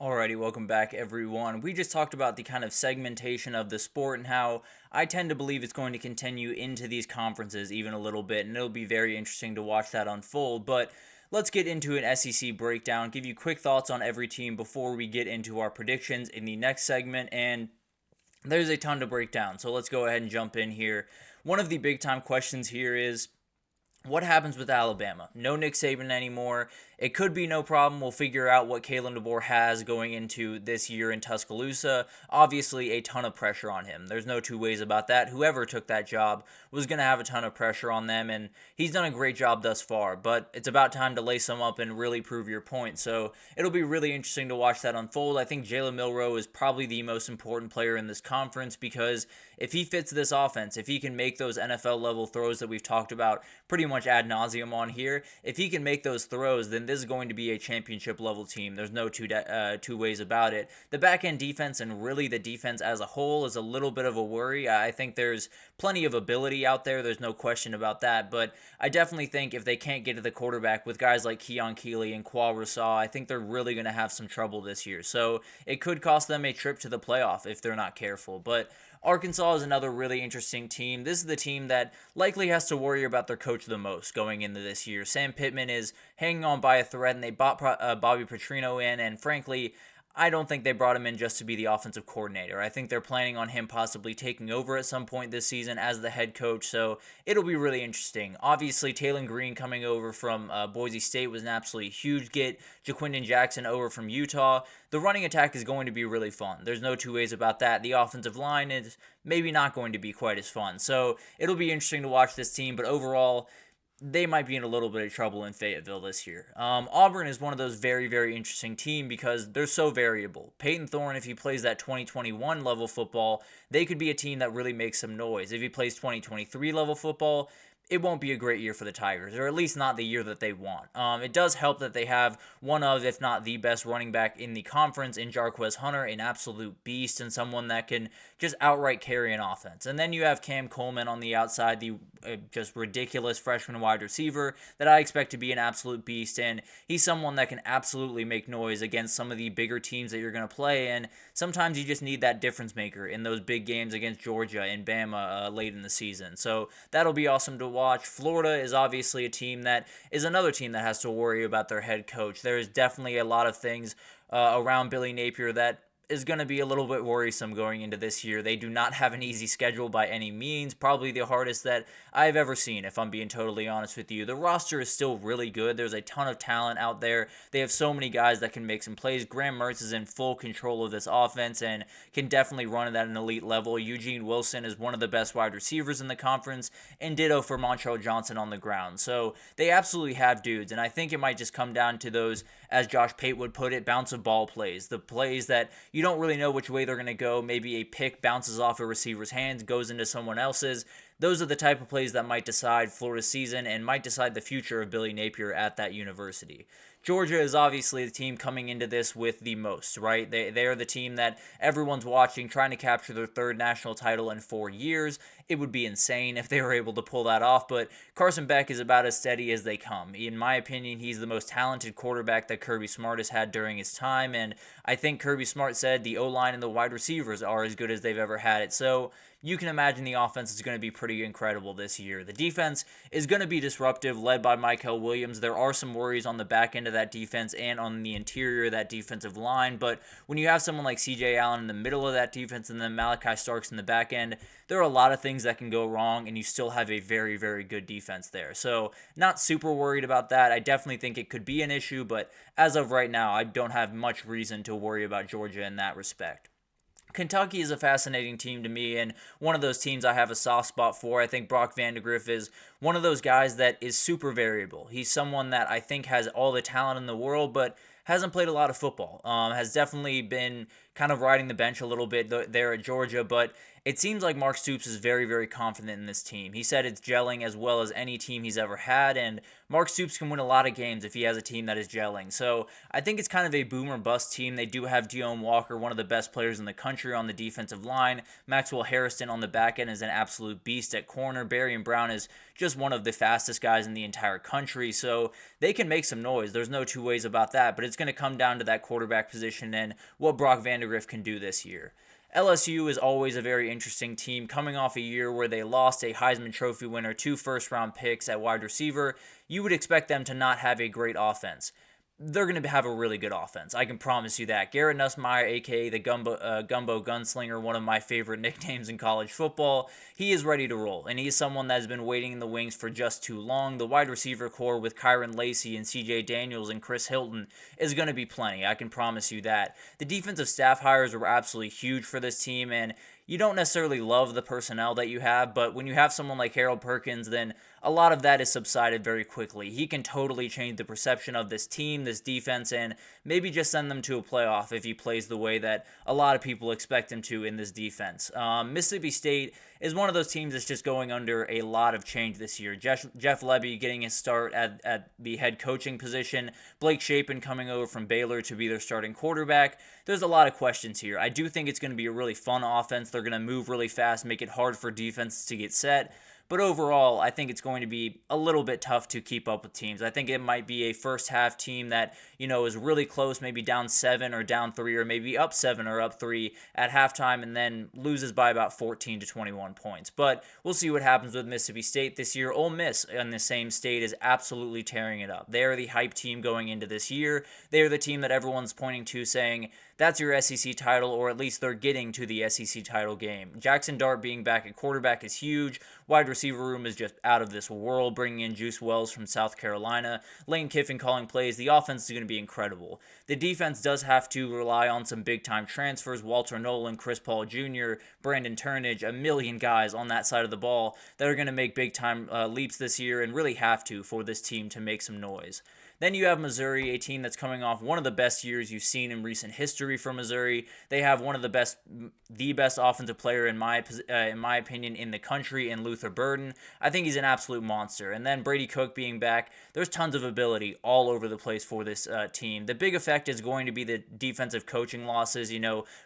Alrighty, welcome back everyone. We just talked about the kind of segmentation of the sport and how I tend to believe it's going to continue into these conferences even a little bit, and it'll be very interesting to watch that unfold. But let's get into an SEC breakdown, give you quick thoughts on every team before we get into our predictions in the next segment, and there's a ton to break down. So let's go ahead and jump in here. One of the big time questions here is what happens with Alabama? No Nick Saban anymore. It could be no problem. We'll figure out what Kalen DeBoer has going into this year in Tuscaloosa. Obviously, a ton of pressure on him. There's no two ways about that. Whoever took that job was going to have a ton of pressure on them, and he's done a great job thus far. But it's about time to lace him up and really prove your point. So it'll be really interesting to watch that unfold. I think Jalen Milroe is probably the most important player in this conference because if he fits this offense, if he can make those NFL level throws that we've talked about pretty much ad nauseum on here, if he can make those throws, then this is going to be a championship level team. There's no two ways about it. The back end defense and really the defense as a whole is a little bit of a worry. I think there's plenty of ability out there. There's no question about that. But I definitely think if they can't get to the quarterback with guys like Keon Keeley and Qua Rassaw, I think they're really going to have some trouble this year. So it could cost them a trip to the playoff if they're not careful. But Arkansas is another really interesting team. This is the team that likely has to worry about their coach the most going into this year. Sam Pittman is hanging on by a thread, and they bought Bobby Petrino in, and frankly, I don't think they brought him in just to be the offensive coordinator. I think they're planning on him possibly taking over at some point this season as the head coach, so it'll be really interesting. Obviously, Taylon Green coming over from Boise State was an absolutely huge get. Jaquindon Jackson over from Utah. The running attack is going to be really fun. There's no two ways about that. The offensive line is maybe not going to be quite as fun, so it'll be interesting to watch this team, but overall, they might be in a little bit of trouble in Fayetteville this year. Auburn is one of those very, very interesting teams because they're so variable. Peyton Thorne, if he plays that 2021 level football, they could be a team that really makes some noise. If he plays 2023 level football, it won't be a great year for the Tigers, or at least not the year that they want. It does help that they have one of, if not the best running back in the conference in Jarquez Hunter, an absolute beast and someone that can just outright carry an offense. And then you have Cam Coleman on the outside, the just ridiculous freshman wide receiver that I expect to be an absolute beast, and he's someone that can absolutely make noise against some of the bigger teams that you're going to play, and sometimes you just need that difference maker in those big games against Georgia and Bama late in the season. So that'll be awesome to watch. Florida is obviously a team that is another team that has to worry about their head coach. There is definitely a lot of things around Billy Napier that is going to be a little bit worrisome going into this year. They do not have an easy schedule by any means, probably the hardest that I've ever seen, if I'm being totally honest with you. The roster is still really good. There's a ton of talent out there. They have so many guys that can make some plays. Graham Mertz is in full control of this offense and can definitely run it at an elite level. Eugene Wilson is one of the best wide receivers in the conference, and ditto for Montrell Johnson on the ground. So they absolutely have dudes, and I think it might just come down to those, as Josh Pate would put it, bounce of ball plays. The plays that you don't really know which way they're going to go. Maybe a pick bounces off a receiver's hands, goes into someone else's. Those are the type of plays that might decide Florida's season and might decide the future of Billy Napier at that university. Georgia is obviously the team coming into this with the most, right? They are the team that everyone's watching, trying to capture their third national title in 4 years. It would be insane if they were able to pull that off, but Carson Beck is about as steady as they come. In my opinion, he's the most talented quarterback that Kirby Smart has had during his time, and I think Kirby Smart said the O-line and the wide receivers are as good as they've ever had it. So you can imagine the offense is going to be pretty incredible this year. The defense is going to be disruptive, led by Michael Williams. There are some worries on the back end of that defense and on the interior of that defensive line, but when you have someone like CJ Allen in the middle of that defense and then Malachi Starks in the back end, there are a lot of things that can go wrong, and you still have a very, very good defense there. So not super worried about that. I definitely think it could be an issue, but as of right now, I don't have much reason to worry about Georgia in that respect. Kentucky is a fascinating team to me, and one of those teams I have a soft spot for. I think Brock Vandegrift is one of those guys that is super variable. He's someone that I think has all the talent in the world, but hasn't played a lot of football. Has definitely been kind of riding the bench a little bit there at Georgia, but it seems like Mark Stoops is very, very confident in this team. He said it's gelling as well as any team he's ever had, and Mark Stoops can win a lot of games if he has a team that is gelling. So I think it's kind of a boom or bust team. They do have Deone Walker, one of the best players in the country, on the defensive line. Maxwell Harrison on the back end is an absolute beast at corner. Barry Brown is just one of the fastest guys in the entire country. So they can make some noise. There's no two ways about that, but it's going to come down to that quarterback position and what Brock Vandagriff can do this year. LSU is always a very interesting team, coming off a year where they lost a Heisman Trophy winner, 2 first-round picks at wide receiver. You would expect them to not have a great offense. They're going to have a really good offense. I can promise you that. Garrett Nussmeier, a.k.a. the Gumbo Gunslinger, one of my favorite nicknames in college football, he is ready to roll, and he is someone that has been waiting in the wings for just too long. The wide receiver core with Kyron Lacey and C.J. Daniels and Chris Hilton is going to be plenty. I can promise you that. The defensive staff hires were absolutely huge for this team, and you don't necessarily love the personnel that you have, but when you have someone like Harold Perkins, then a lot of that is subsided very quickly. He can totally change the perception of this team, this defense, and maybe just send them to a playoff if he plays the way that a lot of people expect him to in this defense. Mississippi State is one of those teams that's just going under a lot of change this year. Jeff Lebby getting his start at the head coaching position. Blake Shapen coming over from Baylor to be their starting quarterback. There's a lot of questions here. I do think it's going to be a really fun offense. They're going to move really fast, make it hard for defenses to get set. But overall, I think it's going to be a little bit tough to keep up with teams. I think it might be a first half team that, is really close, maybe down 7 or down 3, or maybe up 7 or up 3 at halftime, and then loses by about 14 to 21 points. But we'll see what happens with Mississippi State this year. Ole Miss in the same state is absolutely tearing it up. They are the hype team going into this year. They are the team that everyone's pointing to saying, that's your SEC title, or at least they're getting to the SEC title game. Jackson Dart being back at quarterback is huge. Wide receiver room is just out of this world, bringing in Juice Wells from South Carolina. Lane Kiffin calling plays. The offense is going to be incredible. The defense does have to rely on some big-time transfers. Walter Nolan, Chris Paul Jr., Brandon Turnage, a million guys on that side of the ball that are going to make big-time leaps this year and really have to for this team to make some noise. Then you have Missouri, a team that's coming off one of the best years you've seen in recent history for Missouri. They have one of the best offensive player in my opinion in the country in Luther Burden. I think he's an absolute monster. And then Brady Cook being back, there's tons of ability all over the place for this team. The big effect is going to be the defensive coaching losses.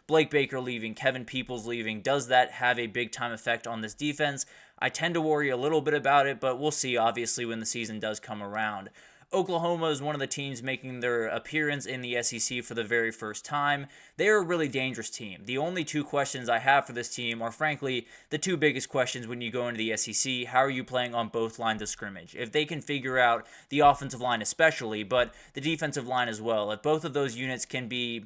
Blake Baker leaving, Kevin Peoples leaving. Does that have a big time effect on this defense? I tend to worry a little bit about it, but we'll see obviously when the season does come around. Oklahoma is one of the teams making their appearance in the SEC for the very first time. They are a really dangerous team. The only 2 questions I have for this team are, frankly, the 2 biggest questions when you go into the SEC. How are you playing on both lines of scrimmage? If they can figure out the offensive line especially, but the defensive line as well, if both of those units can be,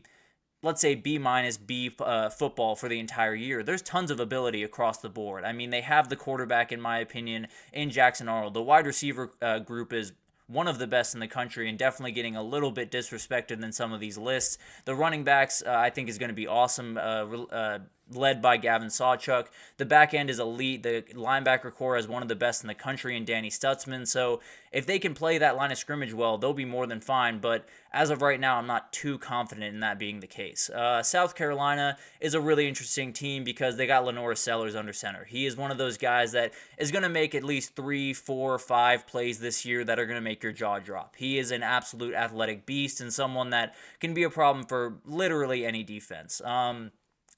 let's say, B- B football for the entire year, there's tons of ability across the board. I mean, they have the quarterback, in my opinion, in Jackson Arnold. The wide receiver group is one of the best in the country and definitely getting a little bit disrespected in some of these lists. The running backs, I think, is going to be awesome, led by Gavin Sawchuk. The back end is elite. The linebacker core is one of the best in the country in Danny Stutzman. So if they can play that line of scrimmage well, they'll be more than fine. But as of right now, I'm not too confident in that being the case. South Carolina is a really interesting team because they got Lenora Sellers under center. He is one of those guys that is going to make at least 3, 4, 5 plays this year that are going to make your jaw drop. He is an absolute athletic beast and someone that can be a problem for literally any defense.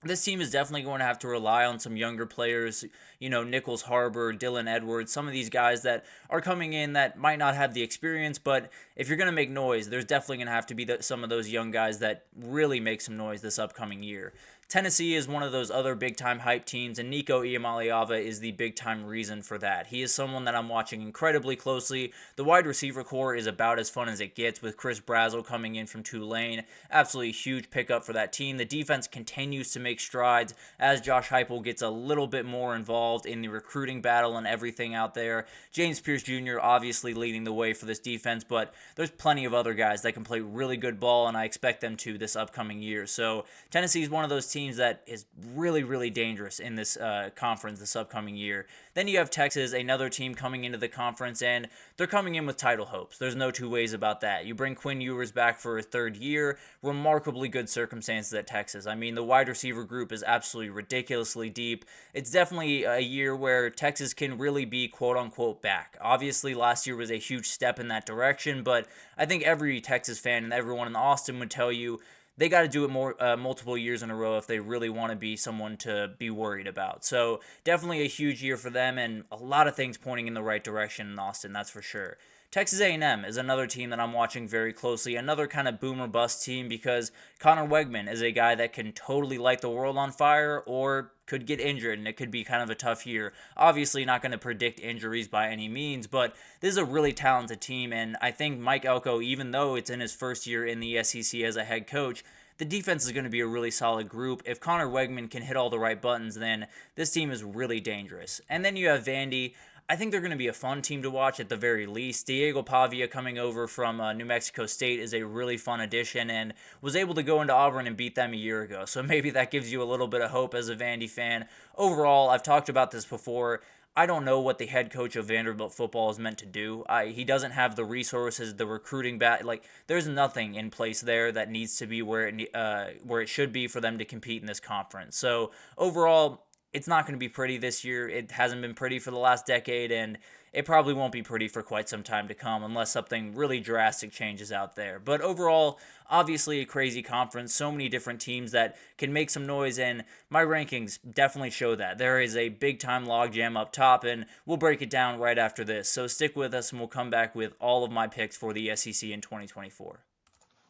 This team is definitely going to have to rely on some younger players, Nichols Harbor, Dylan Edwards, some of these guys that are coming in that might not have the experience, but if you're going to make noise, there's definitely going to have to be some of those young guys that really make some noise this upcoming year. Tennessee is one of those other big-time hype teams, and Nico Iamaleava is the big-time reason for that. He is someone that I'm watching incredibly closely. The wide receiver core is about as fun as it gets with Chris Brazzell coming in from Tulane. Absolutely huge pickup for that team. The defense continues to make strides as Josh Heupel gets a little bit more involved in the recruiting battle and everything out there. James Pierce Jr. obviously leading the way for this defense, but there's plenty of other guys that can play really good ball, and I expect them to this upcoming year. So Tennessee is one of those teams that is really, really dangerous in this conference this upcoming year. Then you have Texas, another team coming into the conference, and they're coming in with title hopes. There's no two ways about that. You bring Quinn Ewers back for a third year, remarkably good circumstances at Texas. I mean, the wide receiver group is absolutely ridiculously deep. It's definitely a year where Texas can really be quote-unquote back. Obviously, last year was a huge step in that direction, but I think every Texas fan and everyone in Austin would tell you they got to do it more multiple years in a row if they really want to be someone to be worried about. So definitely a huge year for them, and a lot of things pointing in the right direction in Austin, that's for sure. Texas A&M is another team that I'm watching very closely, another kind of boom or bust team, because Connor Wegman is a guy that can totally light the world on fire or could get injured, and it could be kind of a tough year. Obviously not going to predict injuries by any means, but this is a really talented team, and I think Mike Elko, even though it's in his first year in the SEC as a head coach, the defense is going to be a really solid group. If Connor Wegman can hit all the right buttons, then this team is really dangerous. And then you have Vandy. I think they're going to be a fun team to watch at the very least. Diego Pavia coming over from New Mexico State is a really fun addition and was able to go into Auburn and beat them a year ago. So maybe that gives you a little bit of hope as a Vandy fan. Overall, I've talked about this before. I don't know what the head coach of Vanderbilt football is meant to do. He doesn't have the resources, the recruiting there's nothing in place there that needs to be where it should be for them to compete in this conference. So overall, it's not going to be pretty this year. It hasn't been pretty for the last decade, and it probably won't be pretty for quite some time to come unless something really drastic changes out there. But overall, obviously a crazy conference, so many different teams that can make some noise, and my rankings definitely show that. There is a big-time logjam up top, and we'll break it down right after this. So stick with us, and we'll come back with all of my picks for the SEC in 2024.